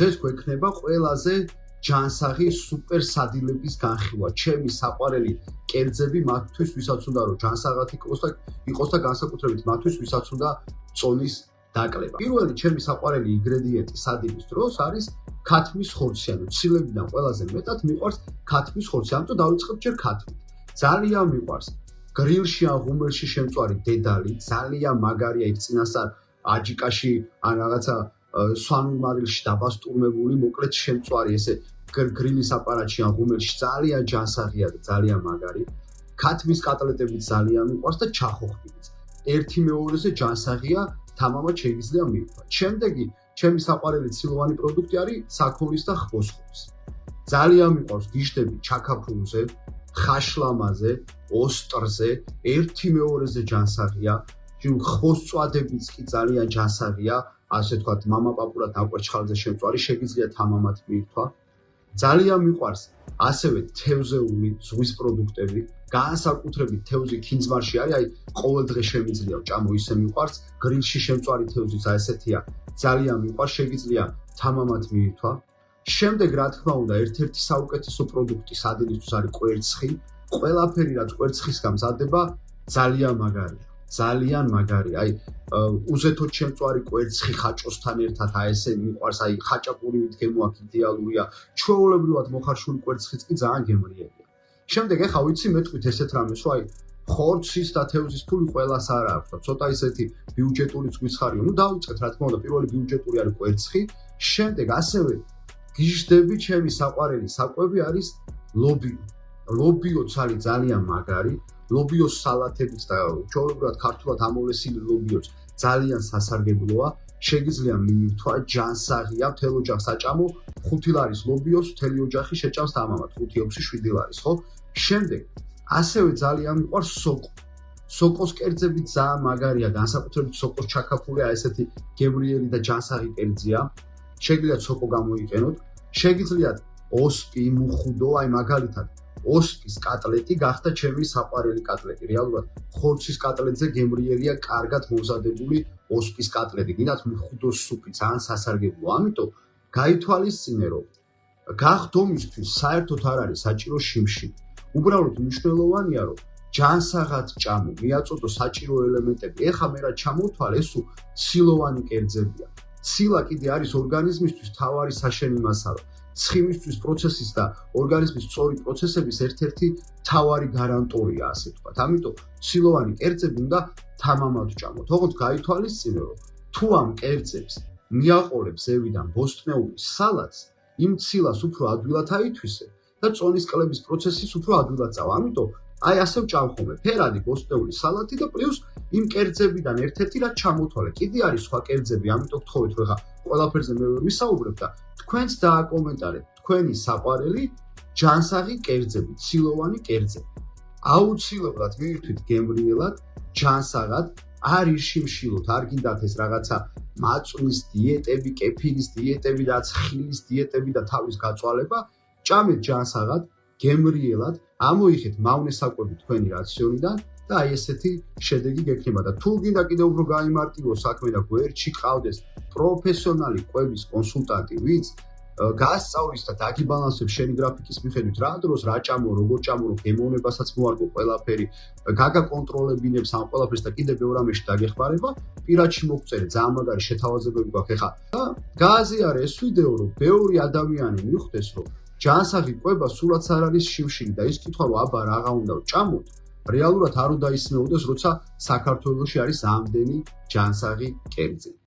დღეს გვექნება ყველაზე ჯანსაღი სუპერ სადილების განხილვა. ჩემი საყვარელი კერძები მათთვის, ვისაც უნდა რომ ჯანსაღად იყოს და განსაკუთრებით მათთვის, ვისაც უნდა წონის დაკლება. პირველი ჩემი საყვარელი ინგრედიენტი სადილის დროს არის ქათმის ხორცი, ანუ ცილებიდან ყველაზე მეტად მიყვარს ქათმის ხორცი, ამიტომ დავიწყებ ჯერ ქათმით. ძალიან მიყვარს გრილში ან ღუმელში შემწვარი დედალი, ძალიან მაგარია იქ წინასწარ აჯიკაში ან რაღაცა სვანურ მარილში დაბასტურმებული, მოკლედ შემწვარი ესე გრილის აპარატში ან ღუმელში ძალიან ჯანსაღია და ძალიან მაგარი. ქათმის კატლეტები ძალიან მიყვარს და ჩახოხბილიც. ერთი მეორეზე ჯანსაღია, თამამად შეიძლება მივხვდეთ. შემდეგი ჩემი საყვარელი ცილოვანი პროდუქტი არის საქონლის და ხბოს ხორცი. ძალიან მიყვარს გიშდები ჩაქაფრულზე, ხაშლამაზე, ოსტრზე, ერთი მეორეზე ჯანსაღია. ხბოს წვადებიც კი ძალიან ჯანსაღია, ასე ვთქვათ, მამა-პაპურად ნაკვერცხალზე შემწვარი შეგიძლია თამამად მიირთვა. ძალიან მიყვარს ასევე თევზეული ზღვის პროდუქტები, განსაკუთრებით თევზი ქინძმარში არის, აი ყოველ დღე შემიძლია ვჭამო, ისე მიყვარს, გრილში შემწვარი თევზიც აი ესეთია, ძალიან მიყვარს, შეგიძლია თამამად მიირთვა. შემდეგ რა თქმა უნდა, ერთ-ერთი საუკეთესო პროდუქტი სადილისთვის არის კვერცხი. ყველაფერი რაც კვერცხისგან მზადდება, ძალიან მაგარია. ძალიან მაგარი, აი უზეთოდ შემწვარი კვერცხი ხაჭოსთან ერთად, აი ესე მიყვარს, აი ხაჭაპურივით გემოაქ იდეალურია, ჩვეულებრივად მოხარშული კვერცხიც კი ძალიან გემრიელია. შემდეგ ეხა ვიცი მეტყვით ესეთ რამეს, რომ აი ხორცის და თევზის ფული ყველას არ აქვს და ცოტა ისეთი ბიუჯეტურიც გვიცხარია. ნუ დავიწყეთ რა თქმა უნდა, პირველი ბიუჯეტური არის კვერცხი, შემდეგ ასევე გიჟდები ჩემი საყვარელი საკვები არის ლობიო. ლობიოც არის ძალიან მაგარი. ლობიოს სალათებიც და ჩვეულებრივად ქართულად ამოვლესილი ლობიოც ძალიან სასარგებლოა. შეგიძლია მიირთვა, ჯანსაღია, მთელ ოჯახს აჭამო, 5 ლარის ლობიოს მთელი ოჯახი შეჭამს თამამად, 5-6-7 ლარის, ხო? შემდეგ ასევე ძალიან მიყვარს სოკო. სოკოს კერძები ძალიან მაგარია, განსაკუთრებით სოკოს ჩაქაფული, აი ესეთი გემრიელი და ჯანსაღი კერძია. შეგიძლიათ სოკო გამოიყენოთ. შეგიძლიათ ოსპი, მუხუდო, აი მაგალითად ოსპის კატლეტი გახდა ჩემი საყვარელი კატლეტი. რეალურად ხორცის კატლეტზე გემრიელია კარგად მომზადებული ოსპის კატლეტი. გინდათ მუხუდოს სუპი ძალიან სასარგებლოა. ამიტომ გაითვალისწინე, რომ გახდ ომისთვის საერთოდ არ არის საჭირო შიმში. უბრალოდ მნიშვნელოვანია, რომ ჯანსაღად ჭამო, მიაწოდო საჭირო ელემენტები. ეხა მე რა ჩამოვთვალე, ეს ცილოვანი კერძებია. ცილა კიდე არის ორგანიზმისთვის მთავარი საშენი მასალა. ცხიმისთვის პროცესის და ორგანიზმის სწორი პროცესების ერთ-ერთი მთავარი გარანტორია, ასე ვთქვათ. ამიტომ ცილოვანი კერძები უნდა თამამად ვჭამოთ. ოღონდ გაითვალისწინე, რომ თუ ამ კერძებს მიაყოლებ ზევიდან ბოსტნეული სალათს, იმ ცილას უფრო ადვილად აითვისე და წონის კლების პროცესის უფრო ადვილად წავა. ამიტომ აი ასე ვჭამ ხოლმე ფერადი ბოსტნეული სალათი და პლუს იმ კერძებიდან ერთ-ერთი რაც ჩამოთვალე. კიდე არის სხვა კერძები, ამიტომ გთხოვეთ, რომ ეხა ყველაფერზე მე ვერ ვისაუბრებ და თქვენც დააკომენტარეთ თქვენი საყვარელი ჯანსაღი კერძები, ცილოვანი კერძები. აუცილებლად მიირთვით გემრიელად, ჯანსაღად, არ ირშიმშილოთ, არ გინდათ ეს რაღაცა მაწვნის დიეტები, კეფირის დიეტები და ცხილის დიეტები და თავის გაწვალება. ჭამეთ ჯანსაღად, გემრიელად, ამოიღეთ მავნე საკვები თქვენი რაციონიდან და აი ესეთი შედეგი გექნება და თუ გინდა კიდევ უფრო გაიმარტივოს საქმე და გვერდში ყავდეს პროფესიონალი კვების კონსულტანტი, ვინც გაასწავლის და დაგიბალანსებს შენი გრაფიკის მიხედვით რა დროს რა ჭამო, როგორ ჭამო, რომ გემოვნებასაც მოარგო ყველაფერი, გაგაკონტროლებინებს ამ ყველაფერს და კიდევ ბევრ რამეში დაგეხმარება, პირადში მოგწერე, ძალიან მაგარი შეთავაზებები გვაქვს ეხა. და გააზიარე ეს ვიდეო, რომ ბევრი ადამიანი მიხვდეს, რომ ჯანსაღი კვება სულაც არ არის შიმშილი და ის კითხვა, რომ აბა რაღა უნდა ვჭამოთ, რეალურად არ უნდა ისმეოდეს, როცა საქართველოში არის ამდენი ჯანსაღი კერძი.